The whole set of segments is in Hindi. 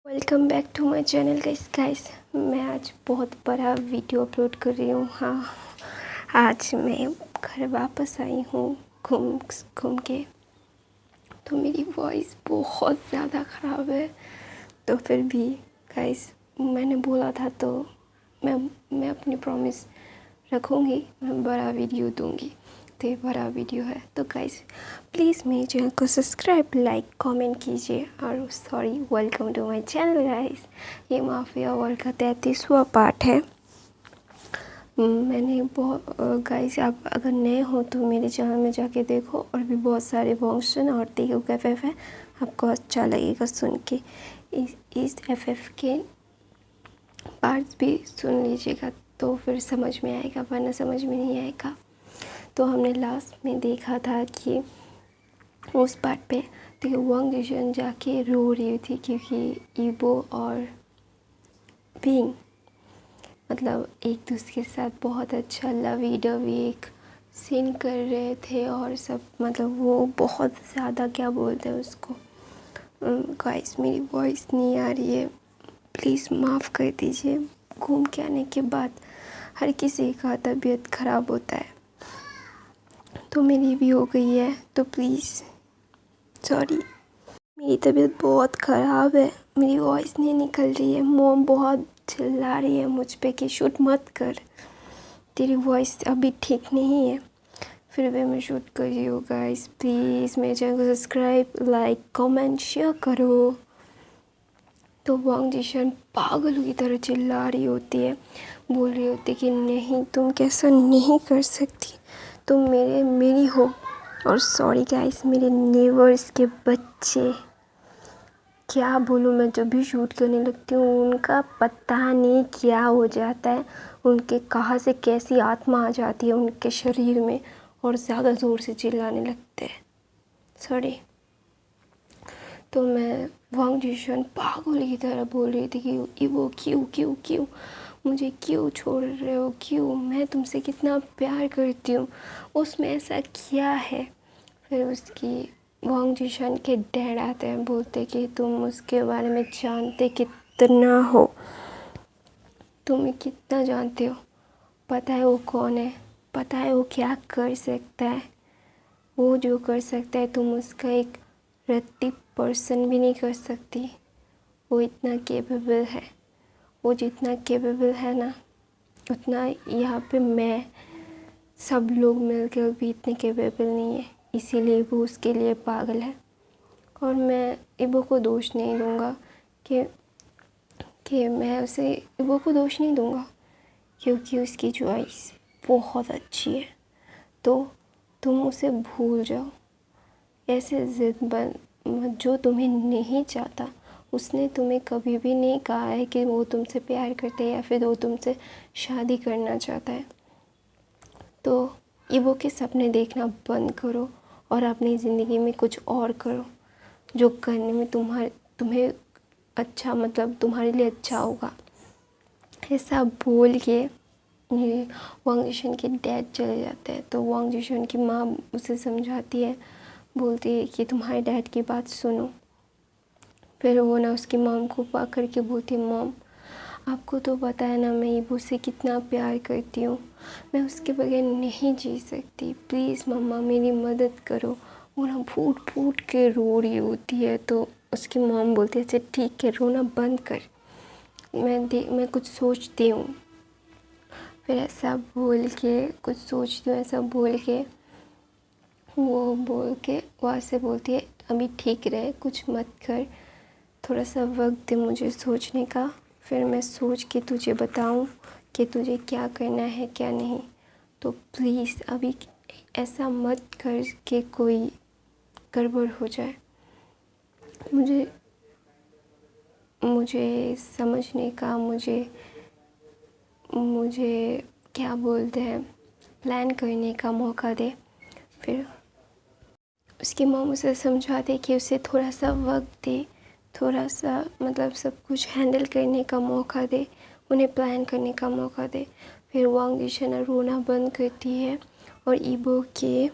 Welcome back to my channel guys. मैं आज बहुत बड़ा वीडियो अपलोड कर रही हूँ। हाँ, आज मैं घर वापस आई हूँ घूम घूम के। तो मेरी वॉइस बहुत ज़्यादा ख़राब है, तो फिर भी गाइस मैंने बोला था तो मैं अपनी प्रॉमिस रखूँगी। मैं बड़ा वीडियो दूँगी, तो ये बड़ा वीडियो है। तो गाइस प्लीज़ मेरे चैनल को सब्सक्राइब, लाइक, कमेंट कीजिए। और sorry, welcome to my channel guys. ये माफिया वर्ल्ड का 33वां पार्ट है। मैंने बहुत गाइस, आप अगर नए हो तो मेरे चैनल में जाके देखो, और भी बहुत सारे फंक्शन और तेगू FF है, आपको अच्छा लगेगा सुन के। इस FF के पार्ट्स भी सुन लीजिएगा तो फिर समझ में आएगा, वरना समझ में नहीं आएगा। तो हमने लास्ट में देखा था कि उस पार्ट पे तो ये वांग जिशन जाके रो रही थी, क्योंकि ईबो और पिंग मतलब एक दूसरे के साथ बहुत अच्छा लवी डवी एक सीन कर रहे थे, और सब मतलब वो बहुत ज़्यादा क्या बोलते हैं उसको। गाइस मेरी वॉइस नहीं आ रही है, प्लीज़ माफ़ कर दीजिए। घूम के आने के बाद हर किसी का तबीयत ख़राब होता है, तो मेरी भी हो गई है, तो प्लीज़ सॉरी। मेरी तबीयत बहुत ख़राब है, मेरी वॉइस नहीं निकल रही है। मॉम बहुत चिल्ला रही है मुझ पे कि शूट मत कर, तेरी वॉइस अभी ठीक नहीं है। फिर भी मैं शूट कर रही हूँ। गाइस प्लीज़ मेरे चैनल को सब्सक्राइब, लाइक, कमेंट, शेयर करो। तो वांग जिशन पागलों की तरह चिल्ला रही होती है, बोल रही होती है कि नहीं, तुम कैसा नहीं कर सकती, तुम मेरी हो। और सॉरी गाइस, मेरे नेबर्स के बच्चे, क्या बोलूँ, मैं जब भी शूट करने लगती हूँ उनका पता नहीं क्या हो जाता है, उनके कहाँ से कैसी आत्मा आ जाती है उनके शरीर में, और ज़्यादा ज़ोर से चिल्लाने लगते हैं। सॉरी। तो मैं वांग जिशन पागल की तरह बोल रही थी कि वो क्यों मुझे क्यों छोड़ रहे हो, क्यों, मैं तुमसे कितना प्यार करती हूँ, उसमें ऐसा क्या है। फिर उसकी वांग जिशन के डैड आते हैं, बोलते कि तुम उसके बारे में जानते कितना हो, तुम कितना जानते हो, पता है वो कौन है, पता है वो क्या कर सकता है, वो जो कर सकता है तुम उसका एक रत्ती पर्सन भी नहीं कर सकती। वो इतना केपेबल है, वो जितना केपेबल है ना, उतना यहाँ पे मैं, सब लोग मिलकर भी इतने केपेबल नहीं है, इसीलिए वो उसके लिए पागल है। और मैं इबो को दोष नहीं दूँगा कि मैं उसे इबो को दोष नहीं दूँगा, क्योंकि उसकी चॉइस बहुत अच्छी है। तो तुम उसे भूल जाओ, ऐसे ज़िद बन, जो तुम्हें नहीं चाहता, उसने तुम्हें कभी भी नहीं कहा है कि वो तुमसे प्यार करता है या फिर वो तुमसे शादी करना चाहता है। तो ईबो के सपने देखना बंद करो और अपनी ज़िंदगी में कुछ और करो, जो करने में तुम्हें अच्छा, मतलब तुम्हारे लिए अच्छा होगा। ऐसा बोल के वांग जिशन के डैड चले जाते हैं। तो वांग जिशन की माँ उसे समझाती है, बोलती है कि तुम्हारे डैड की बात सुनो। फिर वो ना उसकी मॉम को पकड़ के बोलती है, मॉम आपको तो पता है ना मैं ईबो से कितना प्यार करती हूँ, मैं उसके बगैर नहीं जी सकती, प्लीज़ मम्मा मेरी मदद करो। वो ना फूट फूट के रो रही होती है। तो उसकी मॉम बोलती है, अच्छा ठीक है, रोना बंद कर, मैं कुछ सोचती हूँ। फिर ऐसा बोल के, कुछ सोचती हूँ ऐसा बोल के, वो बोल के वहाँ से बोलती है, अभी ठीक रहे, कुछ मत कर, थोड़ा सा वक्त दे मुझे सोचने का, फिर मैं सोच के तुझे बताऊं कि तुझे क्या करना है क्या नहीं। तो प्लीज़ अभी ऐसा मत कर कि कोई गड़बड़ हो जाए। मुझे समझने का, मुझे क्या बोलते हैं, प्लान करने का मौका दे। फिर उसकी मॉम उसे समझाते कि उसे थोड़ा सा वक्त दे, थोड़ा सा मतलब सब कुछ हैंडल करने का मौका दे, उन्हें प्लान करने का मौका दे। फिर वांग जिशन रोना बंद करती है और ईबो के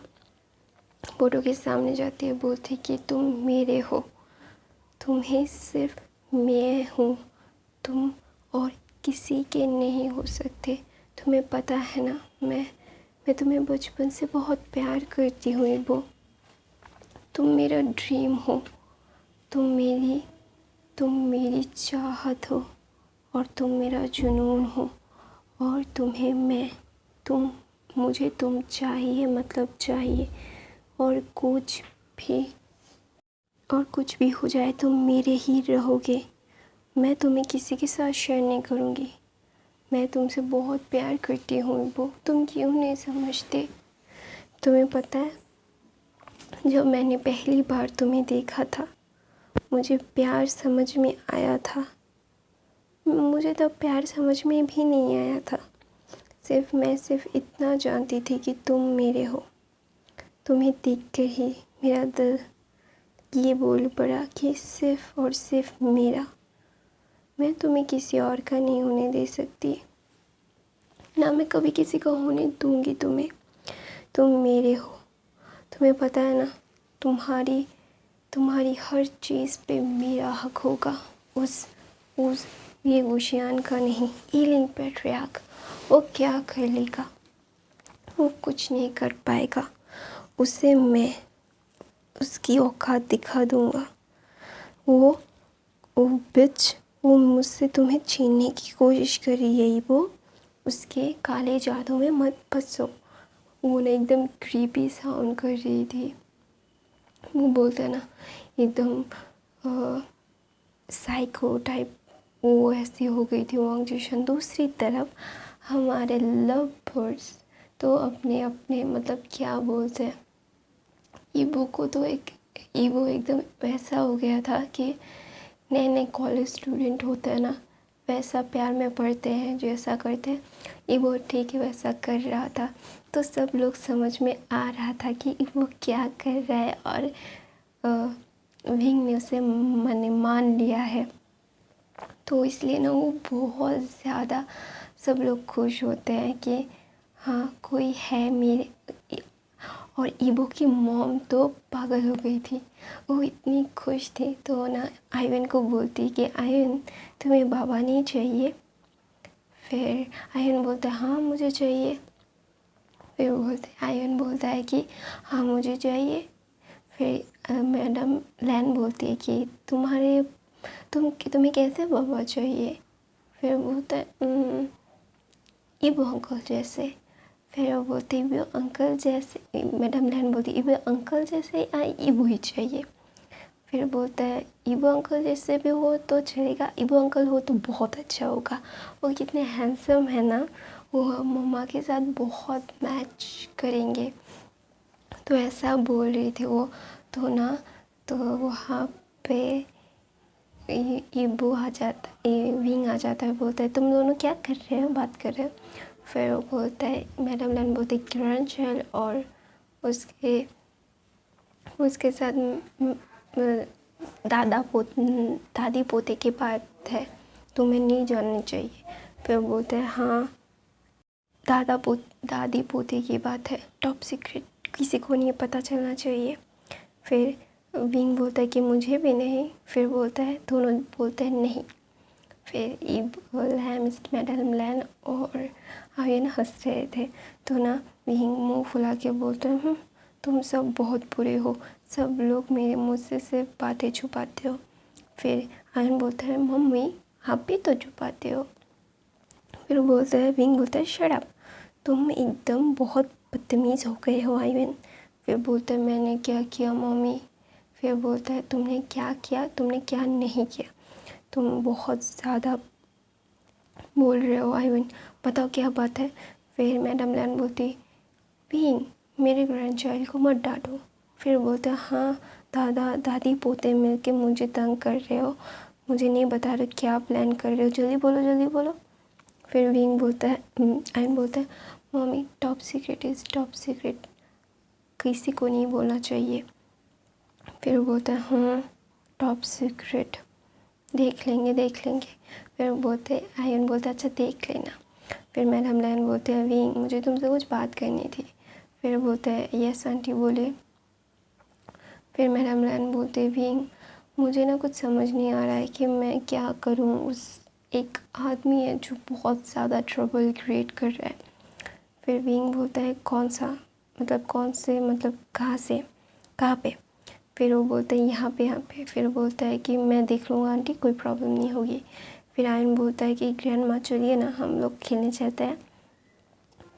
फ़ोटो के सामने जाती है, बोलती कि तुम मेरे हो, तुम्हें सिर्फ मैं हूँ, तुम और किसी के नहीं हो सकते। तुम्हें पता है ना, मैं तुम्हें बचपन से बहुत प्यार करती हूँ इबो। तुम मेरा ड्रीम हो, तुम मेरी चाहत हो, और तुम मेरा जुनून हो। और मुझे तुम चाहिए, मतलब चाहिए। और भी कुछ भी हो जाए तुम मेरे ही रहोगे। मैं तुम्हें किसी के साथ शेयर नहीं करूँगी। मैं तुमसे बहुत प्यार करती हूँ वो, तुम क्यों नहीं समझते? तुम्हें पता है, जब मैंने पहली बार तुम्हें देखा था, मुझे प्यार समझ में आया था। मुझे तब प्यार समझ में भी नहीं आया था। मैं सिर्फ इतना जानती थी कि तुम मेरे हो। तुम्हें देखकर ही मेरा दिल ये बोल पड़ा कि सिर्फ और सिर्फ मेरा। मैं तुम्हें किसी और का नहीं होने दे सकती, ना मैं कभी किसी का होने दूंगी तुम्हें। तुम मेरे हो। तुम्हें पता है ना, तुम्हारी हर चीज़ पे मेरा हक होगा। उस ये गुशियान का नहीं, ईलिंग पैट्रियार्क, वो क्या कर लेगा? वो कुछ नहीं कर पाएगा। उसे मैं उसकी औकात दिखा दूंगा। वो बिच, वो मुझसे तुम्हें छीनने की कोशिश कर रही है। वो उसके काले जादू में मत फंसो। वो ना एकदम क्रीपी साउंड कर रही थी। वो बोलते हैं ना, एकदम साइको टाइप, वो ऐसी हो गई थी वांग जिशन। दूसरी तरफ हमारे लव बर्ड्स तो अपने अपने, मतलब क्या बोलते हैं, ईवो एकदम वैसा हो गया था कि नए नए कॉलेज स्टूडेंट होते हैं ना, वैसा प्यार में पढ़ते हैं, जैसा करते हैं ईवो ठीक है वैसा कर रहा था। तो सब लोग समझ में आ रहा था कि ईवो क्या कर रहा है, और विंग ने उसे मान लिया है। तो इसलिए ना वो बहुत ज़्यादा, सब लोग खुश होते हैं कि हाँ कोई है मेरे। और ईबो की मॉम तो पागल हो गई थी, वो इतनी खुश थी। तो ना आयवन को बोलती कि आयवन तुम्हें बाबा नहीं चाहिए? फिर आयवन बोलता है हाँ मुझे चाहिए। फिर आयवन बोलता है कि हाँ मुझे चाहिए। फिर मैडम लैन बोलती है कि तुम्हें कैसे बाबा चाहिए? फिर बोलता है ईबो अंकल जैसे। फिर वो बोलती ईबो अंकल जैसे, मैडम लैन बोलती ईबो अंकल जैसे या ईबो ही चाहिए? फिर बोलता है ईबो अंकल जैसे भी हो तो चलेगा, ईबो अंकल हो तो बहुत अच्छा होगा। वो कितने हैंडसम है ना, वो मम्मा के साथ बहुत मैच करेंगे। तो ऐसा बोल रही थी वो। तो ना, तो वहाँ पे ईबो आ जाता, विंग आ जाता है, बोलता है तुम दोनों क्या कर रहे हो, बात कर रहे हो? फिर वो बोलता है, मैडम लैन बोलती है क्रंचल और उसके साथ दादी पोते की बात है, तुम्हें नहीं जाननी चाहिए। फिर बोलते हैं हाँ दादी पोते की बात है, टॉप सीक्रेट, किसी को नहीं पता चलना चाहिए। फिर विंग बोलता है कि मुझे भी नहीं। फिर बोलता है, दोनों बोलते हैं नहीं। फिर मैडम लैन और आयन हंस रहे थे। तो ना विंग मुंह फुला के बोलते हैं तुम सब बहुत बुरे हो, सब लोग मेरे मुँह से सिर्फ बातें छुपाते हो। फिर आयन बोलता है मम्मी आप भी तो छुपाते हो। फिर बोलता है, विंग बोलता है शट अप, तुम एकदम बहुत बदतमीज़ हो गए हो आयन। फिर बोलता है मैंने क्या किया मम्मी? फिर बोलता है तुमने क्या किया, तुमने क्या नहीं किया, तुम बहुत ज़्यादा बोल रहे हो आयवन, बताओ क्या बात है? फिर मैडम लैन बोलती विंग मेरे ग्रैंडचाइल्ड को मत डांटो। फिर बोलता हाँ दादी पोते मिलके मुझे तंग कर रहे हो, मुझे नहीं बता रहे क्या प्लान कर रहे हो, जल्दी बोलो जल्दी बोलो। फिर विंग बोलता है, आयन बोलता है mummy top secret is top secret, किसी को नहीं बोलना चाहिए। फिर बोलता है हाँ टॉप सीक्रेट, देख लेंगे। फिर बोलते आयन बोलता अच्छा देख लेना। फिर मैडम लैन बोलते हैं विंग मुझे तुमसे कुछ बात करनी थी। फिर बोलता है यस आंटी बोले। फिर मैडम लैन बोलते विंग मुझे ना कुछ समझ नहीं आ रहा है कि मैं क्या करूं। उस एक आदमी है जो बहुत ज़्यादा ट्रबल क्रिएट कर रहा है। फिर विंग बोलता है कौन सा, मतलब कौन से, मतलब कहाँ से, कहाँ पे। फिर वो बोलता है यहाँ पे, यहाँ पे। फिर बोलता है कि मैं देख लूँगा आंटी, कोई प्रॉब्लम नहीं होगी। फिर आयन बोलता है कि ग्रैंड माँ चलिए ना, हम लोग खेलने चलते हैं।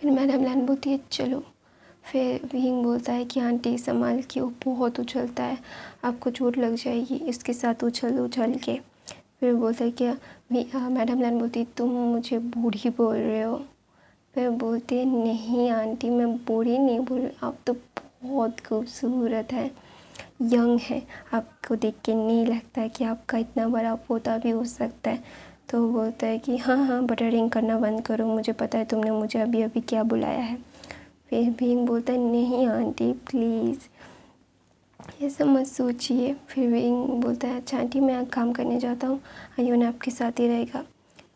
फिर मैडम लैन बोलती है चलो। फिर विंग बोलता है कि आंटी संभाल के, वो बहुत उछलता है, आपको चोट लग जाएगी इसके साथ उछल उछल के। फिर बोलता है कि मैडम लैन बोलती है तुम मुझे बूढ़ी बोल रहे हो। फिर बोलती है नहीं आंटी, मैं बूढ़ी नहीं बोल, आप तो बहुत खूबसूरत है, यंग है, आपको देख के नहीं लगता है कि आपका इतना बड़ा पोता भी हो सकता है। तो वो बोलता है कि हाँ हाँ बटरिंग करना बंद करो, मुझे पता है तुमने मुझे अभी अभी क्या बुलाया है। फिर भीम बोलता है नहीं आंटी प्लीज़, ये सब मत सोचिए। फिर भीम बोलता है अच्छा आंटी मैं काम करने जाता हूँ, आयुन आपके साथ ही रहेगा।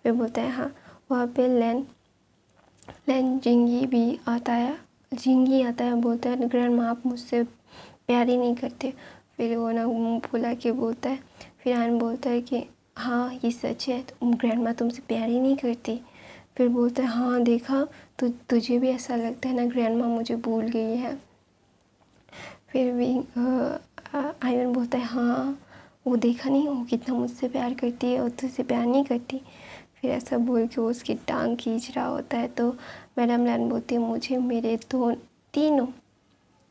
फिर बोलता है हाँ। वहाँ पे लैन जिंगी भी आता है, जिंगी आता है, बोलता है ग्रैंड माँ आप मुझसे प्यार ही नहीं करते। फिर वो ना मुँह फुला के बोलता है। फिर आयन बोलता है कि हाँ ये सच है, ग्रैंड माँ तुमसे प्यार ही नहीं करती। फिर बोलता है हाँ देखा, तुझे भी ऐसा लगता है ना ग्रैंड माँ मुझे भूल गई है। फिर भी आयन बोलता है हाँ वो देखा नहीं, वो कितना मुझसे प्यार करती है और तुझसे प्यार नहीं करती। फिर ऐसा बोल के वो उसकी टांग खींच रहा होता है। तो मैडम लैन बोलती है मुझे मेरे तीनों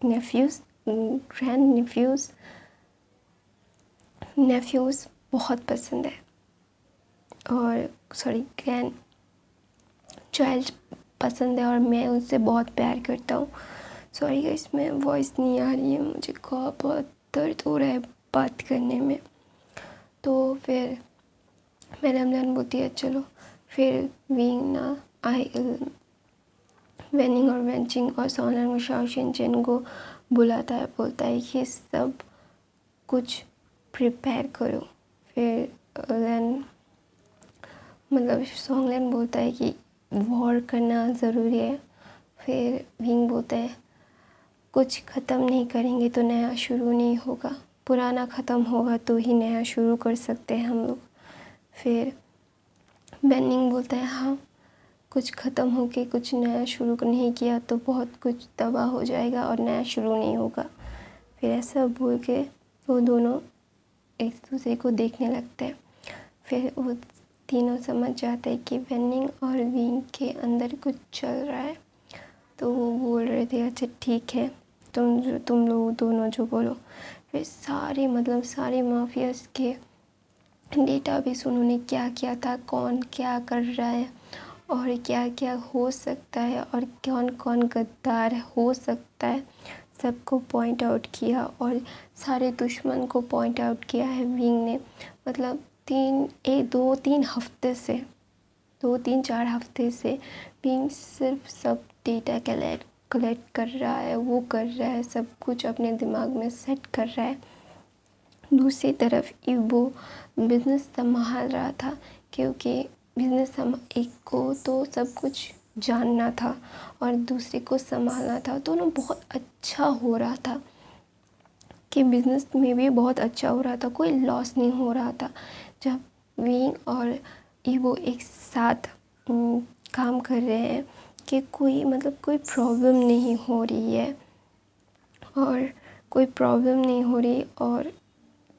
नेफ्यूज़, ग्रैंड नेफ्यूज़ बहुत पसंद है, और सॉरी ग्रैंड चाइल्ड पसंद है, और मैं उनसे बहुत प्यार करता हूँ। सॉरी गाइस मैं वॉइस नहीं आ रही है, मुझे बहुत दर्द हो रहा है बात करने में। तो फिर मैडम लैन बोलती है चलो। फिर विंग ना वेनिंग और वेंचिंग और सोनल और शाओशिन को बुलाता है, बोलता है कि सब कुछ प्रिपेयर करो। फिर लैन मतलब सोंगलैन बोलता है कि वॉर करना ज़रूरी है। फिर विंग बोलता है कुछ ख़त्म नहीं करेंगे तो नया शुरू नहीं होगा, पुराना ख़त्म होगा तो ही नया शुरू कर सकते हैं हम लोग। फिर बेनिंग बोलता है हाँ कुछ ख़त्म होके कुछ नया शुरू नहीं किया तो बहुत कुछ तबाह हो जाएगा और नया शुरू नहीं होगा। फिर ऐसा बोल के वो दोनों एक दूसरे को देखने लगते हैं। फिर वो तीनों समझ जाते हैं कि बेनिंग और विंग के अंदर कुछ चल रहा है। तो वो बोल रहे थे अच्छा ठीक है, तुम लोग दोनों जो बोलो। फिर सारे माफियाज़ के डेटाबेस उन्होंने क्या किया था, कौन क्या कर रहा है और क्या क्या हो सकता है और कौन कौन गद्दार हो सकता है, सबको पॉइंट आउट किया। और सारे दुश्मन को पॉइंट आउट किया है विंग ने। मतलब 2-3 हफ्ते से विंग सिर्फ सब डेटा कलेक्ट कर रहा है, वो कर रहा है, सब कुछ अपने दिमाग में सेट कर रहा है। दूसरी तरफ वो बिज़नेस संभाल रहा था, क्योंकि एक को तो सब कुछ जानना था और दूसरे को संभालना था। दोनों बहुत अच्छा हो रहा था कि बिज़नेस में भी बहुत अच्छा हो रहा था, कोई लॉस नहीं हो रहा था। जब विंग और ईवो एक साथ काम कर रहे हैं कि कोई प्रॉब्लम नहीं हो रही है और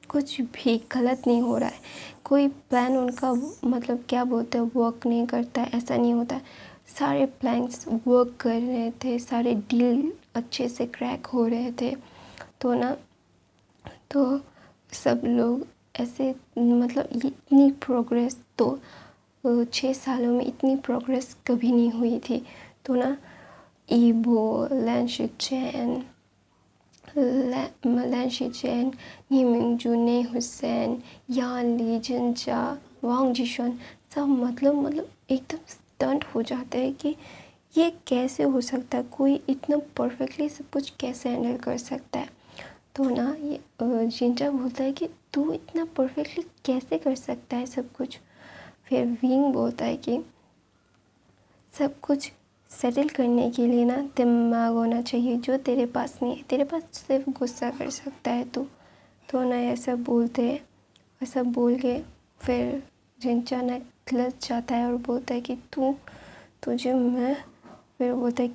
कुछ भी गलत नहीं हो रहा है, कोई प्लान उनका क्या बोलते हैं वर्क नहीं करता है, ऐसा नहीं होता है। सारे प्लान्स वर्क कर रहे थे, सारे डील अच्छे से क्रैक हो रहे थे। तो सब लोग ऐसे इतनी प्रोग्रेस तो 6 सालों में इतनी प्रोग्रेस कभी नहीं हुई थी। तो ईबो, लैन शिचेन, नी मिंगजू, ने हुसैन, यान ली, जिनचा, वांग जिशन सब एकदम स्टंट हो जाते हैं कि ये कैसे हो सकता है, कोई इतना परफेक्टली सब कुछ कैसे हैंडल कर सकता है। तो ये जिनचा बोलता है कि तू इतना परफेक्टली कैसे कर सकता है सब कुछ। फिर विंग बोलता है कि सब कुछ सेटल करने के लिए दिमाग होना चाहिए जो तेरे पास नहीं है, तेरे पास सिर्फ गुस्सा कर सकता है तू। तो ना ऐसा बोलते हैं, ऐसा बोल के फिर जिनचा ना खिलस जाता है और बोलता है कि तुझे मैं, फिर बोलता है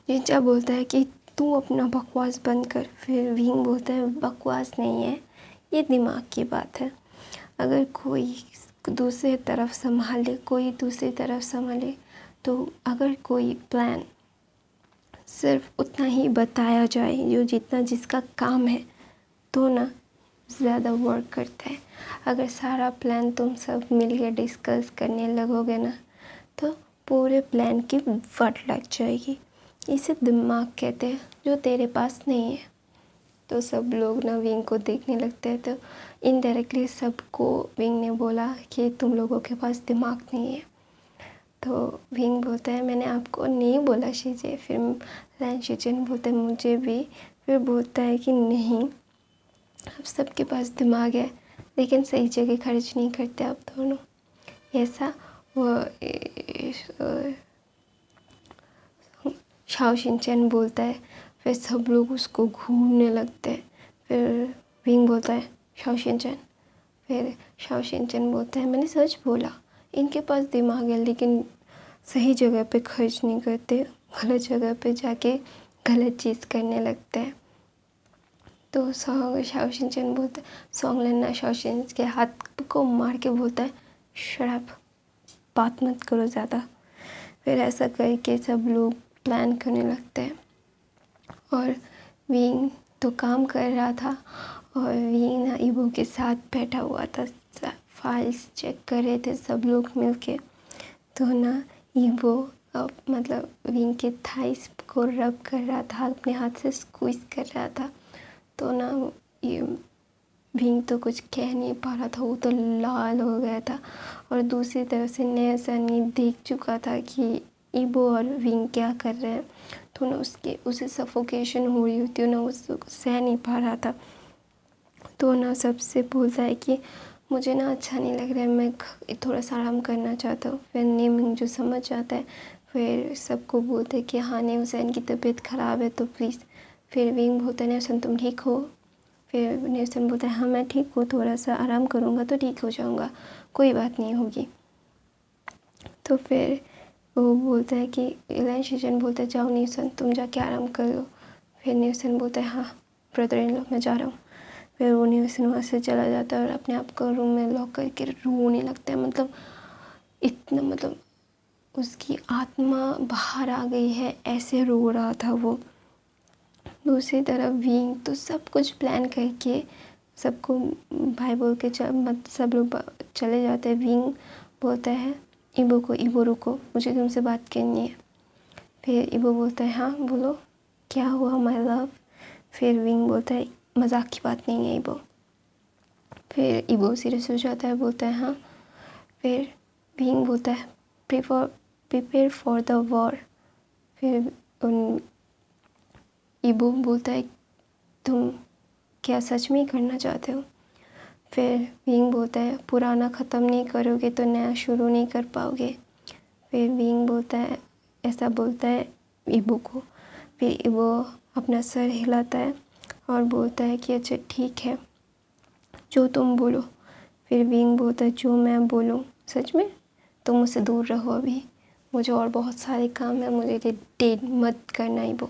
जिनचा बोलता है कि तू अपना बकवास बंद कर। फिर विंग बोलता है बकवास नहीं है, ये दिमाग की बात है। अगर कोई दूसरी तरफ संभाले, कोई दूसरी तरफ संभाले, तो अगर कोई प्लान सिर्फ उतना ही बताया जाए जो जितना जिसका काम है, तो ना ज़्यादा वर्क करता है। अगर सारा प्लान तुम सब मिलकर डिस्कस करने लगोगे ना, तो पूरे प्लान की वट लग जाएगी। इसे दिमाग कहते हैं, जो तेरे पास नहीं है। तो सब लोग ना विंग को देखने लगते हैं। तो इनडायरेक्टली सबको विंग ने बोला कि तुम लोगों के पास दिमाग नहीं है। तो विंग बोलता है मैंने आपको नहीं बोला शीजे। फिर लैन शीजन बोलता है मुझे भी। फिर बोलता है कि नहीं, अब सबके पास दिमाग है, लेकिन सही जगह खर्च नहीं करते आप दोनों। ऐसा वो शाओ शिनचैन बोलता है। फिर सब लोग उसको घूरने लगते हैं। फिर विंग बोलता है शाओ शिनचैन। फिर शाओ शिनचैन बोलता है मैंने सच बोला, इनके पास दिमाग है लेकिन सही जगह पे खर्च नहीं करते, गलत जगह पे जाके गलत चीज़ करने लगते हैं। तो शाओ शिनचैन बोलता है, सोंगलन ना शाओ शिनचैन के हाथ को मार के बोलता है शराब, बात मत करो ज़्यादा। फिर ऐसा करके सब लोग प्लान करने लगते हैं। और विंग तो काम कर रहा था और विंग ना इबो के साथ बैठा हुआ था, फाइल्स चेक कर रहे थे सब लोग मिलके। तो ना इबो मतलब विंग के थाइस को रब कर रहा था, अपने हाथ से स्क्वीज कर रहा था। तो ना ये विंग तो कुछ कह नहीं पा रहा था, वो तो लाल हो गया था। और दूसरी तरफ से नया सनी देख चुका था कि इबो और विंग क्या कर रहे हैं। तो ना उसे सफोकेशन हो रही होती है ना, उसको सह नहीं पा रहा था। तो ना सबसे बोलता है कि मुझे ना अच्छा नहीं लग रहा है, मैं थोड़ा सा आराम करना चाहता हूँ। फिर नेमिंग जो समझ जाता है, फिर सबको बोलते हैं कि हाँ ने हुसैन की तबीयत ख़राब है तो प्लीज़। फिर विंग बोलता है नेल्सन तुम ठीक हो। फिर नेल्सन बोलता है हाँ मैं ठीक हूँ, थोड़ा सा आराम करूँगा तो ठीक हो जाऊँगा, कोई बात नहीं होगी। तो फिर वो बोलता है कि लैन शीजन बोलता है जाओ नेल्सन तुम जाके आराम कर लो। फिर नेल्सन बोलता है हाँ ब्रदर इन लॉ मैं जा रहा हूँ। फिर वो नेल्सन वहाँ से चला जाता है और अपने आप को रूम में लॉक करके रोने लगता है। मतलब इतना, मतलब उसकी आत्मा बाहर आ गई है, ऐसे रो रहा था वो। दूसरी तरफ विंग तो सब कुछ प्लान करके सबको भाई बोल के सब लोग चले जाते हैं। विंग बोलता है इबो को, इबो रुको मुझे तुमसे बात करनी है। फिर इबो बोलता है हाँ बोलो क्या हुआ माय लव। फिर विंग बोलता है मजाक की बात नहीं है इबो। फिर इबो सीरियस हो जाता है, बोलता है हाँ। फिर विंग बोलता है प्रिपेयर फॉर द वॉर। फिर इबो बोलता है तुम क्या सच में करना चाहते हो। फिर विंग बोलता है पुराना ख़त्म नहीं करोगे तो नया शुरू नहीं कर पाओगे। फिर विंग बोलता है, ऐसा बोलता है इबो को। फिर इबो अपना सर हिलाता है और बोलता है कि अच्छा ठीक है जो तुम बोलो। फिर विंग बोलता है जो मैं बोलूँ सच में, तुम मुझसे दूर रहो अभी, मुझे और बहुत सारे काम है, मुझे डेट मत करना इबो।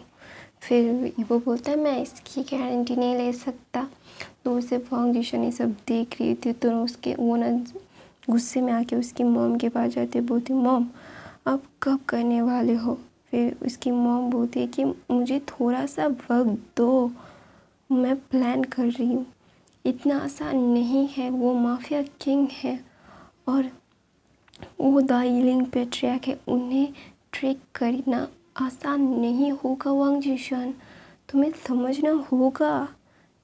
फिर इबो बोलता है मैं इसकी गारंटी नहीं ले सकता। दूर से वांग जिशन ये सब देख रही थी। तो उसके वो ना गुस्से में आके उसकी मॉम के पास जाते, बोलती मॉम अब कब करने वाले हो। फिर उसकी मॉम बोलती है कि मुझे थोड़ा सा वक्त दो, मैं प्लान कर रही हूँ। इतना आसान नहीं है, वो माफिया किंग है और वो द यीलिंग पैट्रियार्क है, उन्हें ट्रिक करना आसान नहीं होगा वांग जिशन, तुम्हें समझना होगा।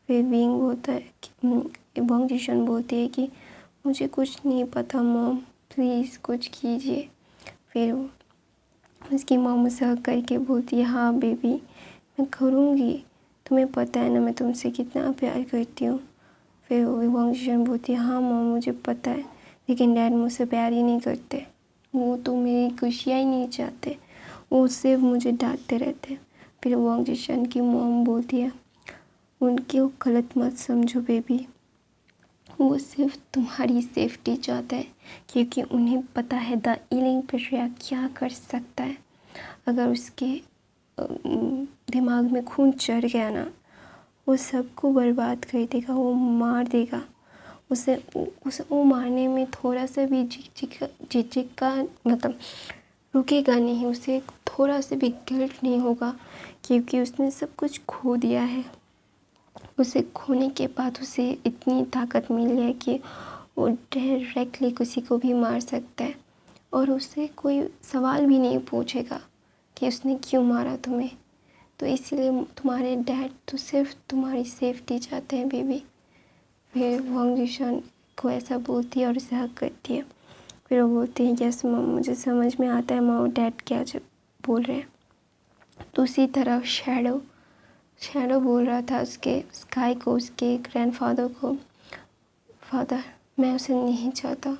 फिर विंग बोलता है कि वांग जिशन बोलती है कि मुझे कुछ नहीं पता मॉम, प्लीज़ कुछ कीजिए। फिर उसकी मॉम उसे हक करके बोलती है हाँ बेबी मैं करूँगी, तुम्हें पता है ना मैं तुमसे कितना प्यार करती हूँ। फिर वांग जिशन बोलती है हाँ मॉम मुझे पता है, लेकिन डैड मुझसे प्यार ही नहीं करते, वो तो मेरी खुशियाँ ही नहीं चाहते, वो सिर्फ मुझे डांटते रहते हैं। फिर वांग जिशन की मॉम बोलती है उनके वो गलत मत समझो बेबी। वो सिर्फ तुम्हारी सेफ्टी चाहता है, क्योंकि उन्हें पता है द ईलिंग पेट्रिया क्या कर सकता है। अगर उसके दिमाग में खून चढ़ गया ना, वो सबको बर्बाद कर देगा, वो मार देगा। उसे वो मारने में थोड़ा सा भी झिझक का मतलब रुकेगा नहीं, उसे थोड़ा सा भी गिल्ट नहीं होगा, क्योंकि उसने सब कुछ खो दिया है। उसे खोने के बाद उसे इतनी ताकत मिली है कि वो डायरेक्टली किसी को भी मार सकता है, और उससे कोई सवाल भी नहीं पूछेगा कि उसने क्यों मारा तुम्हें। तो इसीलिए तुम्हारे डैड तो सिर्फ तुम्हारी सेफ्टी चाहते हैं बेबी। फिर वांग जिशान को ऐसा बोलती है और उसे हक करती है। फिर वो बोलती है यस मम, मुझे समझ में आता है मम डैड क्या जब बोल रहे हैं। तो उसी तरह शैडो बोल रहा था उसके स्काई को, उसके ग्रैंडफादर को, फादर मैं उसे नहीं चाहता,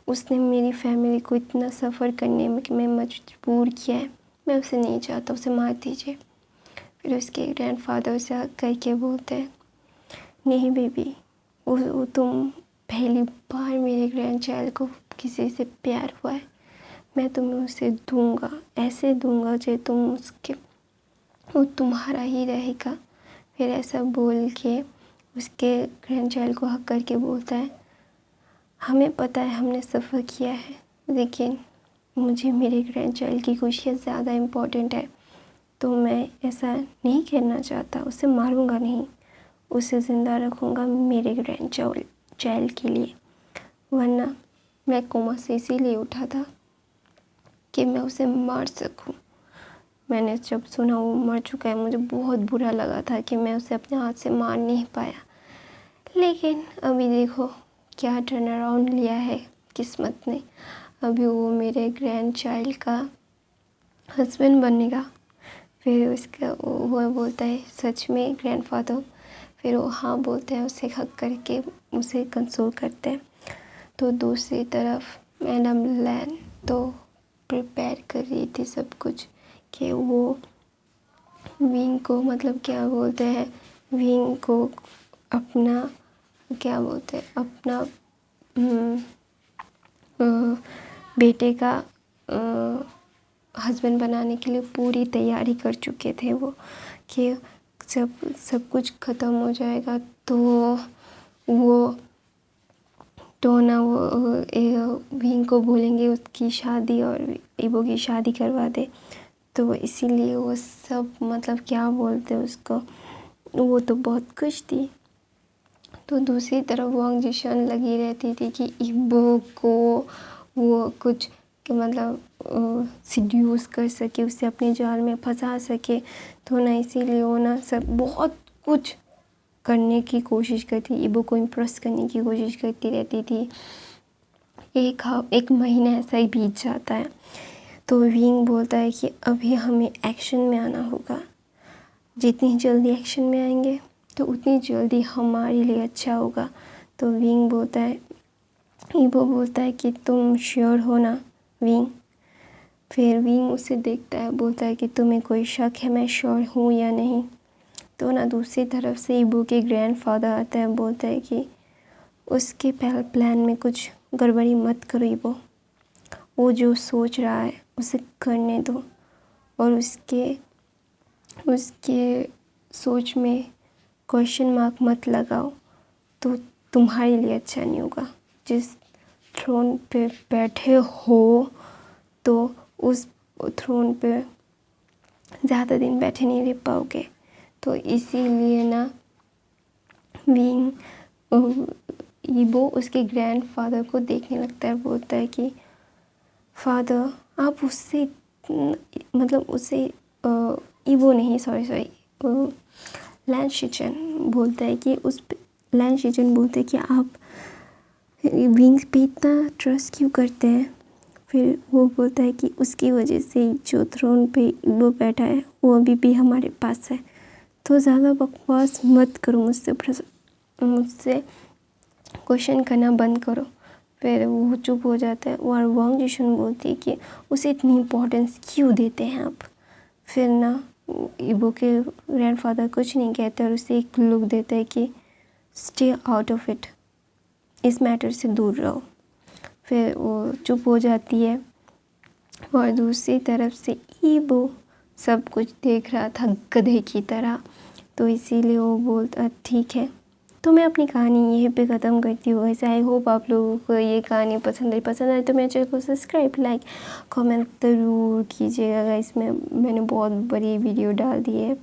उसने मेरी फैमिली को इतना सफ़र करने में मजबूर किया है, मैं उसे नहीं चाहता, उसे मार दीजिए। फिर उसके ग्रैंडफादर उसे हक करके बोलते हैं नहीं बेबी, वो तुम पहली बार मेरे ग्रैंड चाइल्ड को किसी से प्यार हुआ है, मैं तुम्हें उसे दूंगा, ऐसे दूंगा जो तुम उसके वो तुम्हारा ही रहेगा। फिर ऐसा बोल के उसके ग्रैंड चाइल्ड को हक करके बोलता है हमें पता है हमने सफ़र किया है, लेकिन मुझे मेरे ग्रैंड चाइल्ड की खुशियाँ ज़्यादा इम्पोर्टेंट है, तो मैं ऐसा नहीं करना चाहता, उसे मारूंगा नहीं, उसे ज़िंदा रखूँगा मेरे ग्रैंड चाइल्ड के लिए, वरना मैं कोमा से इसीलिए उठा था कि मैं उसे मार सकूं। मैंने जब सुना वो मर चुका है, मुझे बहुत बुरा लगा था कि मैं उसे अपने हाथ से मार नहीं पाया, लेकिन अभी देखो क्या टर्न अराउंड लिया है किस्मत ने। अभी वो मेरे ग्रैंड चाइल्ड का हस्बैंड बनेगा। फिर उसका वो बोलता है सच में ग्रैंडफादर, फिर वो हाँ बोलते हैं, उसे हक करके उसे कंसोल करते हैं। तो दूसरी तरफ मैडम लैन तो प्रिपेयर कर रही थी सब कुछ कि वो विंग को मतलब क्या बोलते हैं, विंग को अपना क्या बोलते हैं, अपना बेटे का हस्बैंड बनाने के लिए पूरी तैयारी कर चुके थे वो, कि जब सब कुछ ख़त्म हो जाएगा तो वो तो ना वो विंग को बोलेंगे उसकी शादी और इबो की शादी करवा दे। तो इसीलिए वो सब मतलब क्या बोलते उसको, वो तो बहुत खुश थी। तो दूसरी तरफ वांग जिशान लगी रहती थी कि इबो को वो कुछ कि मतलब सिड्यूस कर सके, उसे अपने जाल में फंसा सके। तो ना इसीलिए वो ना सब बहुत कुछ करने की कोशिश करती, इबो को इम्प्रेस करने की कोशिश करती रहती थी। एक महीना ऐसा ही बीत जाता है। तो विंग बोलता है कि अभी हमें एक्शन में आना होगा, जितनी जल्दी एक्शन में आएंगे तो उतनी जल्दी हमारे लिए अच्छा होगा। तो विंग बोलता है, इबो बोलता है कि तुम श्योर हो ना विंग। फिर विंग उसे देखता है, बोलता है कि तुम्हें कोई शक है मैं श्योर हूँ या नहीं। तो ना दूसरी तरफ से इबो के ग्रैंडफादर आता है, बोलता है कि उसके प्लान में कुछ गड़बड़ी मत करो इबो, वो जो सोच रहा है उसे करने दो, और उसके सोच में क्वेश्चन मार्क मत लगाओ, तो तुम्हारे लिए अच्छा नहीं होगा। जिस थ्रोन पे बैठे हो तो उस थ्रोन पे ज़्यादा दिन बैठे नहीं रह पाओगे। तो इसीलिए ना विंग इबो उसके ग्रैंडफादर को देखने लगता है, बोलता है कि फादर आप उससे मतलब उसे इबो नहीं सॉरी लैन शिचन बोलता है कि लैन शिचन बोलते हैं कि आप विंग्स पे इतना ट्रस्ट क्यों करते हैं। फिर वो बोलता है कि उसकी वजह से जो थ्रोन पे इबो बैठा है वो अभी भी हमारे पास है, तो ज़्यादा बकवास मत करो, मुझसे क्वेश्चन करना बंद करो। फिर वो चुप हो जाता है और वांग जिशन बोलती है कि उसे इतनी इम्पोर्टेंस क्यों देते हैं आप। फिर ना ईबो के ग्रैंडफादर कुछ नहीं कहते और उसे एक लुक देता है कि स्टे आउट ऑफ इट, इस मैटर से दूर रहो। फिर वो चुप हो जाती है और दूसरी तरफ से ईबो सब कुछ देख रहा था गधे की तरह, तो इसीलिए वो बोलता ठीक है। तो मैं अपनी कहानी यहीं पे ख़त्म करती हूँ। वैसे आई होप आप लोगों को ये कहानी पसंद आए तो मेरे चैनल को सब्सक्राइब, लाइक, कमेंट ज़रूर कीजिएगा। इसमें मैंने बहुत बड़ी वीडियो डाल दी है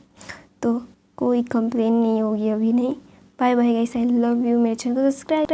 तो कोई कंप्लेन नहीं होगी अभी नहीं। Bye bye guys, I love you. मेरे चैनल को सब्सक्राइब